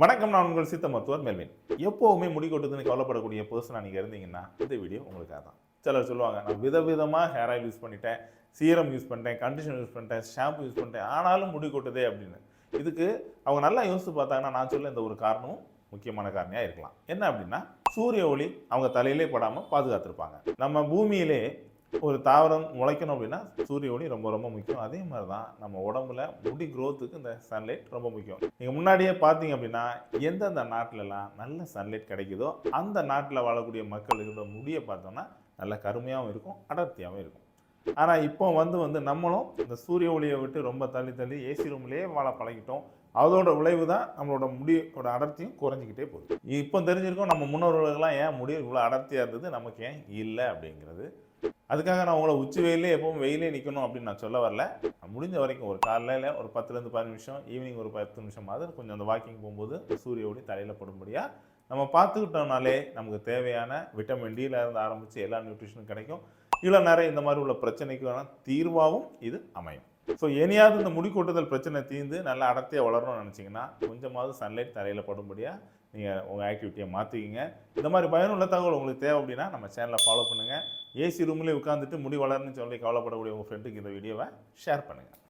வணக்கம், நான் உங்கள் சித்த மருத்துவர் மெல்வின். எப்போவுமே முடி கொட்டுதுன்னு கவலைப்படக்கூடிய பர்சனாக நீங்கள் இருந்தீங்கன்னா இந்த வீடியோ உங்களுக்காக தான். சிலர் சொல்லுவாங்க, நான் விதவிதமாக ஹேர் ஆயில் யூஸ் பண்ணிட்டேன், சீரம் யூஸ் பண்ணிட்டேன், கண்டிஷனர் யூஸ் பண்ணிட்டேன், ஷாம்பு யூஸ் பண்ணிட்டேன், ஆனாலும் முடி கொட்டுதே அப்படின்னு. இதுக்கு அவங்க நல்லா யோசித்து பார்த்தாங்கன்னா நான் சொல்ல இந்த ஒரு காரணமும் முக்கியமான காரணியாக இருக்கலாம். என்ன அப்படின்னா, சூரிய ஒளி அவங்க தலையிலே படாமல் பாதுகாத்திருப்பாங்க. நம்ம பூமியிலே ஒரு தாவரம் முளைக்கணும் அப்படின்னா சூரிய ஒளி ரொம்ப ரொம்ப முக்கியம். அதே மாதிரி தான் நம்ம உடம்புல முடி க்ரோத்துக்கு இந்த சன்லைட் ரொம்ப முக்கியம். நீங்கள் முன்னாடியே பார்த்தீங்க அப்படின்னா எந்தெந்த நாட்டிலலாம் நல்ல சன்லைட் கிடைக்குதோ அந்த நாட்டில் வாழக்கூடிய மக்களுக்கு முடியை பார்த்தோம்னா நல்ல கருமையாகவும் இருக்கும், அடர்த்தியாகவும் இருக்கும். ஆனால் இப்போ வந்து நம்மளும் இந்த சூரிய ஒளியை விட்டு ரொம்ப தள்ளி தள்ளி ஏசி ரூம்லேயே வாழ பழகிட்டோம். அதோட விளைவு தான் நம்மளோட முடியோட அடர்த்தியும் குறைஞ்சிக்கிட்டே போகுது. இப்போ தெரிஞ்சிருக்கோம் நம்ம முன்னோர்களுக்கெல்லாம் ஏன் முடி இவ்வளோ அடர்த்தியாக இருந்தது, நமக்கு ஏன் இல்லை அப்படிங்கிறது. அதுக்காக நான் உங்களை உச்சி வெயிலே எப்பவும் வெயிலே நிற்கணும் அப்படின்னு நான் சொல்ல வரல. முடிஞ்ச வரைக்கும் ஒரு காலையில் ஒரு 10லேருந்து 15 நிமிஷம், ஈவினிங் ஒரு 10 நிமிஷமாவது கொஞ்சம் அந்த வாக்கிங் போகும்போது சூரிய ஒளி தலையில் படும்படியாக நம்ம பார்த்துக்கிட்டோம்னாலே நமக்கு தேவையான விட்டமின் டியில் இருந்து ஆரம்பித்து எல்லா நியூட்ரிஷனும் கிடைக்கும். இவ்வளோ நேரம் இந்த மாதிரி உள்ள பிரச்சனைக்கான தீர்வாகவும் இது அமையும். ஸோ இனியாவது இந்த முடி கொட்டுதல் பிரச்சனை தீர்ந்து நல்லா அடர்த்தியாக வளரணும்னு நினச்சிங்கன்னா கொஞ்சமாவது சன்லைட் தலையில் படும்படியாக நீங்கள் உங்கள் ஆக்டிவிட்டியை மாற்றிக்கிங்க. இந்த மாதிரி பயனுள்ள தகவல் உங்களுக்கு தேவை அப்படின்னா நம்ம சேனலை ஃபாலோ பண்ணுங்கள். ஏசி ரூம்லேயே உட்காந்துட்டு முடி வளரணும்னு சொல்லி கவலைப்படக்கூடிய உங்கள் ஃப்ரெண்டுக்கு இந்த வீடியோவை ஷேர் பண்ணுங்கள்.